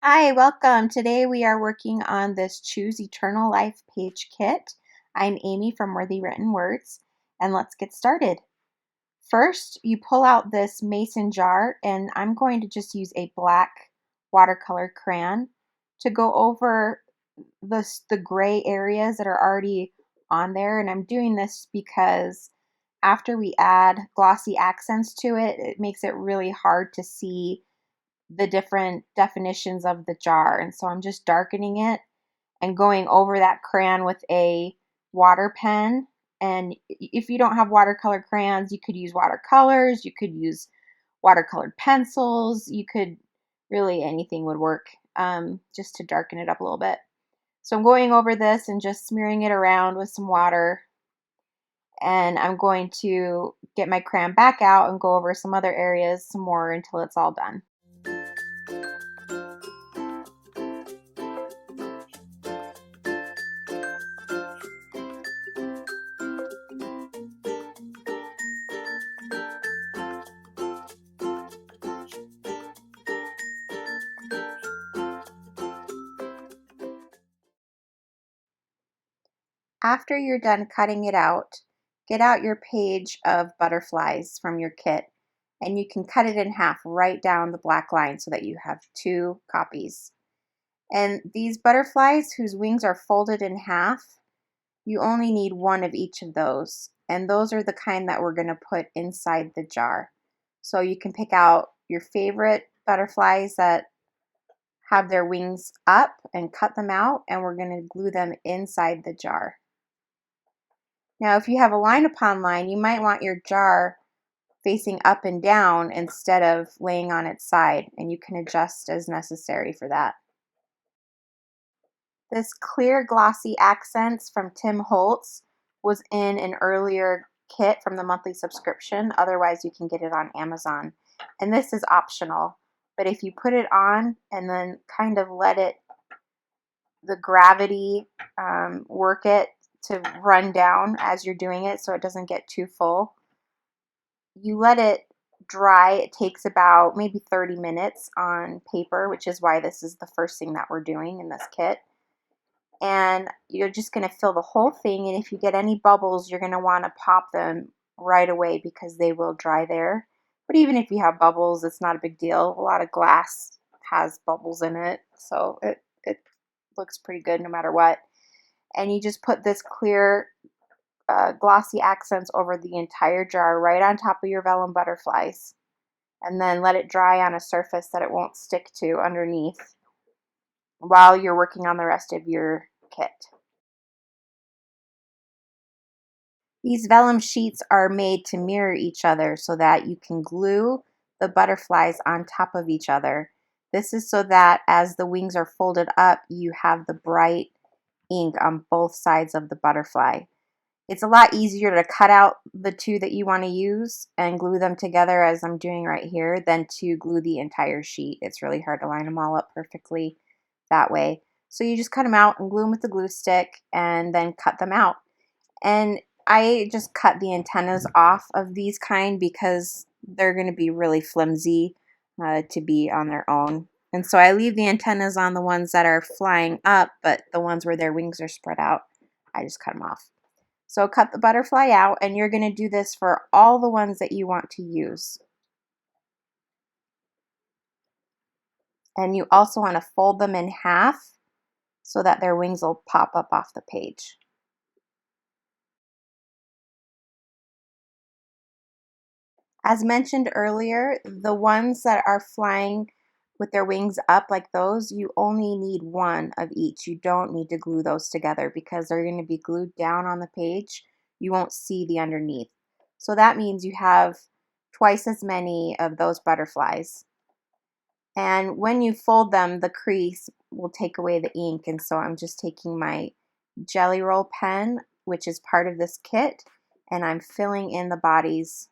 Hi, welcome. Today we are working on this Choose Eternal Life page kit. I'm Amy from Worthy Written Words, and let's get started. First, you pull out this mason jar, and I'm going to just use a black watercolor crayon to go over the gray areas that are already on there. And I'm doing this because after we add glossy accents to it, it makes it really hard to see the different definitions of the jar. And so I'm just darkening it and going over that crayon with a water pen. And if you don't have watercolor crayons, you could use watercolors, you could use watercolored pencils, you could really anything would work, just to darken it up a little bit. So I'm going over this and just smearing it around with some water. And I'm going to get my crayon back out and go over some other areas some more until it's all done. After you're done cutting it out, get out your page of butterflies from your kit, and you can cut it in half right down the black line so that you have two copies. And these butterflies whose wings are folded in half, you only need one of each of those. And those are the kind that we're going to put inside the jar. So you can pick out your favorite butterflies that have their wings up and cut them out, and we're going to glue them inside the jar. Now, if you have a line upon line, you might want your jar facing up and down instead of laying on its side, and you can adjust as necessary for that. This clear glossy accents from Tim Holtz was in an earlier kit from the monthly subscription. Otherwise, you can get it on Amazon. And this is optional, but if you put it on and then kind of let the gravity work it to run down as you're doing it so it doesn't get too full. You let it dry. It takes about maybe 30 minutes on paper, which is why this is the first thing that we're doing in this kit. And you're just going to fill the whole thing, and if you get any bubbles, you're going to want to pop them right away because they will dry there. But even if you have bubbles, it's not a big deal. A lot of glass has bubbles in it, so it looks pretty good no matter what. And you just put this clear glossy accents over the entire jar right on top of your vellum butterflies, and then let it dry on a surface that it won't stick to underneath while you're working on the rest of your kit. These vellum sheets are made to mirror each other so that you can glue the butterflies on top of each other. This is so that as the wings are folded up, you have the bright ink on both sides of the butterfly. It's a lot easier to cut out the two that you want to use and glue them together as I'm doing right here than to glue the entire sheet. It's really hard to line them all up perfectly that way. So you just cut them out and glue them with the glue stick and then cut them out. And I just cut the antennas off of these kind because they're going to be really flimsy to be on their own. And so I leave the antennas on the ones that are flying up, but the ones where their wings are spread out, I just cut them off. So cut the butterfly out, and you're going to do this for all the ones that you want to use. And you also want to fold them in half so that their wings will pop up off the page. As mentioned earlier, the ones that are flying with their wings up like those, you only need one of each. You don't need to glue those together because they're going to be glued down on the page. You won't see the underneath. So that means you have twice as many of those butterflies. And when you fold them, the crease will take away the ink. And so I'm just taking my Jelly Roll pen, which is part of this kit, and I'm filling in the bodies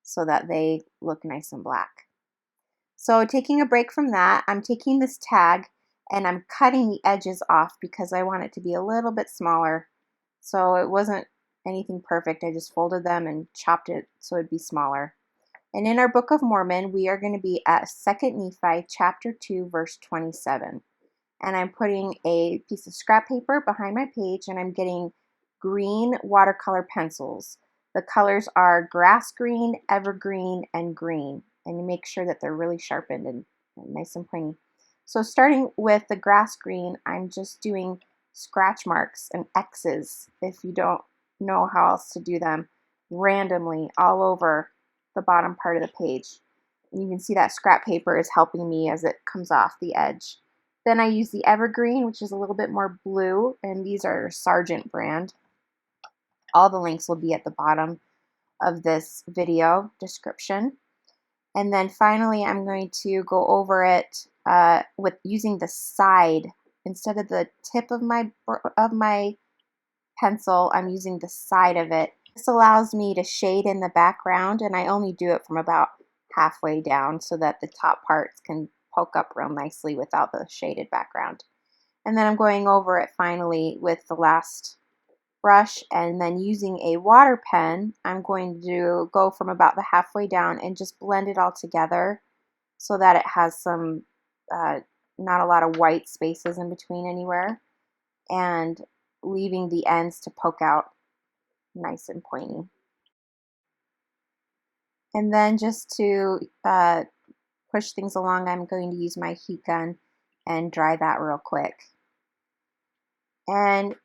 so that they look nice and black. So taking a break from that, I'm taking this tag and I'm cutting the edges off because I want it to be a little bit smaller. So it wasn't anything perfect. I just folded them and chopped it so it'd be smaller. And in our Book of Mormon, we are going to be at 2 Nephi chapter 2, verse 27. And I'm putting a piece of scrap paper behind my page, and I'm getting green watercolor pencils. The colors are grass green, evergreen, and green. And you make sure that they're really sharpened and nice and pointy. So starting with the grass green, I'm just doing scratch marks and X's, if you don't know how else to do them, randomly all over the bottom part of the page. And you can see that scrap paper is helping me as it comes off the edge. Then I use the evergreen, which is a little bit more blue, and these are Sargent brand. All the links will be at the bottom of this video description. And then finally, I'm going to go over it with using the side. Instead of the tip of my pencil, I'm using the side of it. This allows me to shade in the background, and I only do it from about halfway down so that the top parts can poke up real nicely without the shaded background. And then I'm going over it finally with the last brush, and then using a water pen, I'm going to go from about the halfway down and just blend it all together so that it has some, not a lot of white spaces in between anywhere, and leaving the ends to poke out nice and pointy. And then just to push things along, I'm going to use my heat gun and dry that real quick. And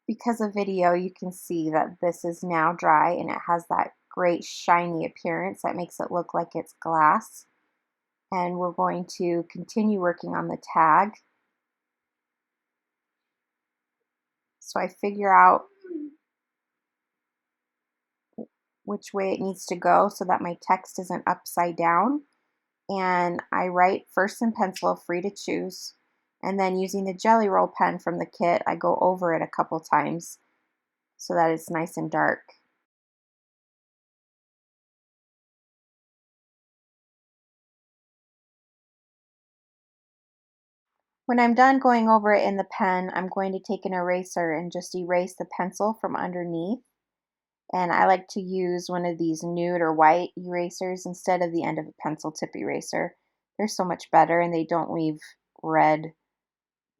because of video, you can see that this is now dry and it has that great shiny appearance that makes it look like it's glass. And we're going to continue working on the tag. So I figure out which way it needs to go so that my text isn't upside down. And I write first in pencil, free to choose. And then using the Jelly Roll pen from the kit, I go over it a couple times so that it's nice and dark. When I'm done going over it in the pen, I'm going to take an eraser and just erase the pencil from underneath. And I like to use one of these nude or white erasers instead of the end of a pencil tip eraser. They're so much better and they don't leave red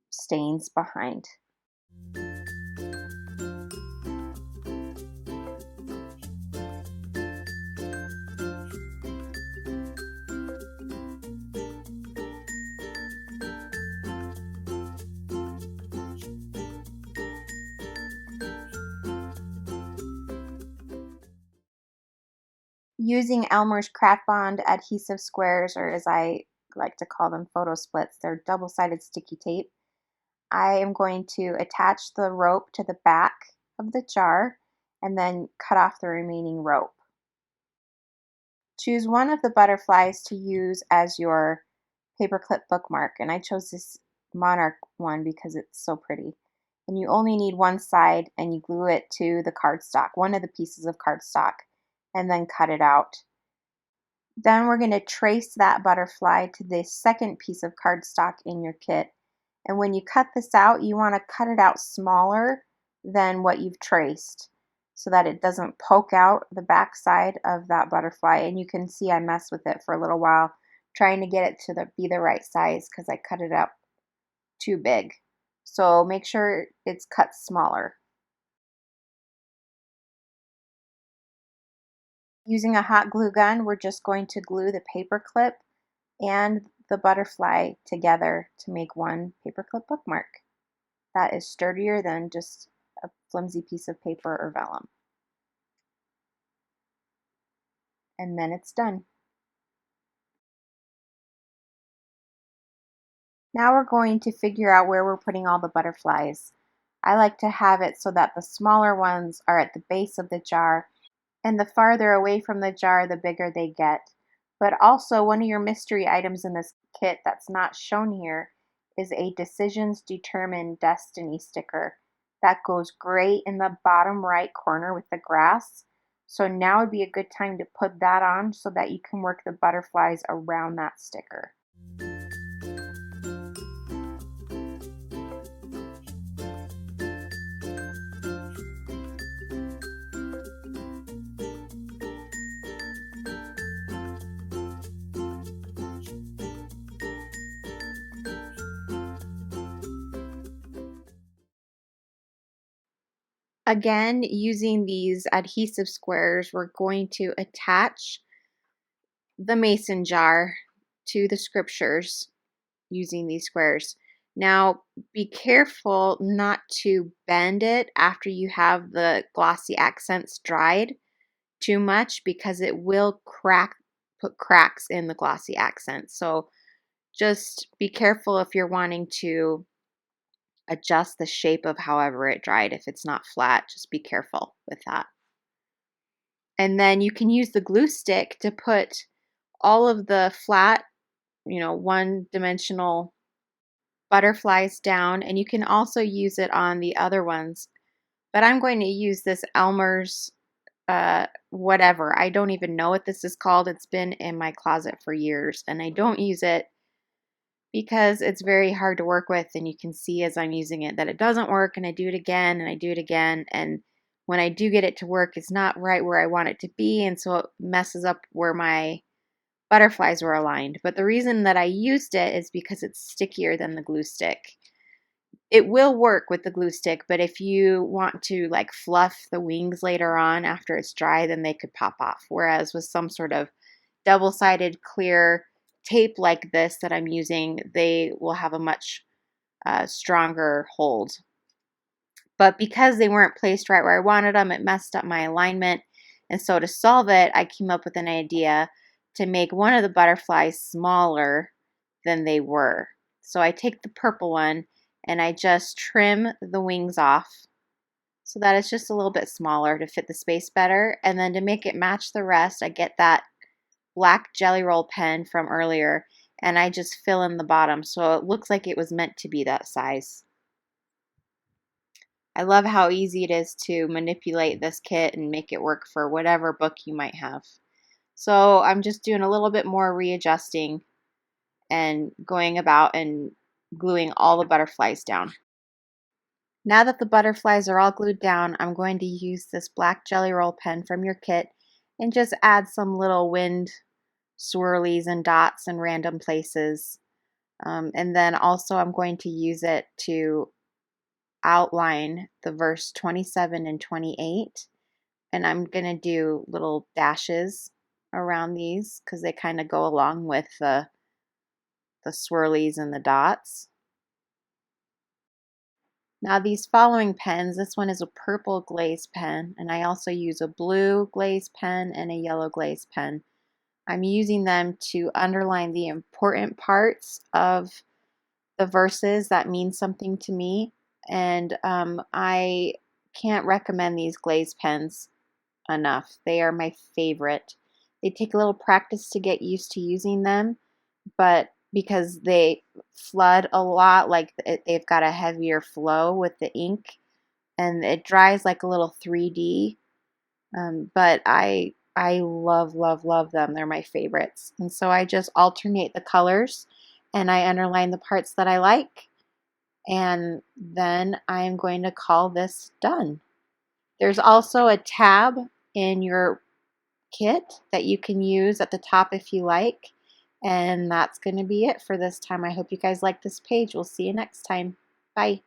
stains behind. Using Elmer's Craft Bond adhesive squares, or as I like to call them, photo splits, they're double-sided sticky tape. I am going to attach the rope to the back of the jar and then cut off the remaining rope. Choose one of the butterflies to use as your paperclip bookmark, and I chose this monarch one because it's so pretty. And you only need one side, and you glue it to the cardstock, one of the pieces of cardstock, and then cut it out. Then we're going to trace that butterfly to the second piece of cardstock in your kit. And when you cut this out, you want to cut it out smaller than what you've traced so that it doesn't poke out the back side of that butterfly. And you can see I messed with it for a little while trying to get it to be the right size because I cut it up too big. So make sure it's cut smaller. Using a hot glue gun, we're just going to glue the paper clip and the butterfly together to make one paperclip bookmark. That is sturdier than just a flimsy piece of paper or vellum. And then it's done. Now we're going to figure out where we're putting all the butterflies. I like to have it so that the smaller ones are at the base of the jar, and the farther away from the jar, the bigger they get. But also, one of your mystery items in this kit that's not shown here is a Decisions Determine Destiny sticker. That goes great in the bottom right corner with the grass. So now would be a good time to put that on so that you can work the butterflies around that sticker. again, using these adhesive squares, we're going to attach the mason jar to the scriptures using these squares. Now, be careful not to bend it after you have the glossy accents dried too much, because it will put cracks in the glossy accents. So just be careful if you're wanting to adjust the shape of however it dried. If it's not flat, just be careful with that. And then you can use the glue stick to put all of the flat, one-dimensional butterflies down, and you can also use it on the other ones. But I'm going to use this Elmer's whatever. I don't even know what this is called. It's been in my closet for years, and I don't use it because it's very hard to work with, and you can see as I'm using it that it doesn't work, and I do it again, and I do it again, and when I do get it to work, it's not right where I want it to be, and so it messes up where my butterflies were aligned. But the reason that I used it is because it's stickier than the glue stick. It will work with the glue stick, but if you want to like fluff the wings later on after it's dry, then they could pop off. Whereas with some sort of double-sided clear tape like this that I'm using, they will have a much stronger hold. But because they weren't placed right where I wanted them, it messed up my alignment. And so to solve it, I came up with an idea to make one of the butterflies smaller than they were. So I take the purple one and I just trim the wings off so that it's just a little bit smaller to fit the space better. And then to make it match the rest, I get that black Jelly Roll pen from earlier and I just fill in the bottom so it looks like it was meant to be that size. I love how easy it is to manipulate this kit and make it work for whatever book you might have. So I'm just doing a little bit more readjusting and going about and gluing all the butterflies down. Now that the butterflies are all glued down, I'm going to use this black Jelly Roll pen from your kit and just add some little wind swirlies and dots in random places. And then also I'm going to use it to outline the verse 27 and 28. And I'm going to do little dashes around these because they kind of go along with the swirlies and the dots. Now these following pens, this one is a purple glaze pen, and I also use a blue glaze pen and a yellow glaze pen. I'm using them to underline the important parts of the verses that mean something to me, and I can't recommend these glaze pens enough. They are my favorite. They take a little practice to get used to using them, but because they flood a lot, like they've got a heavier flow with the ink, and it dries like a little 3D. But I love, love, love them. They're my favorites. And so I just alternate the colors and I underline the parts that I like. And then I'm going to call this done. There's also a tab in your kit that you can use at the top if you like. And that's going to be it for this time. I hope you guys like this page. We'll see you next time. Bye.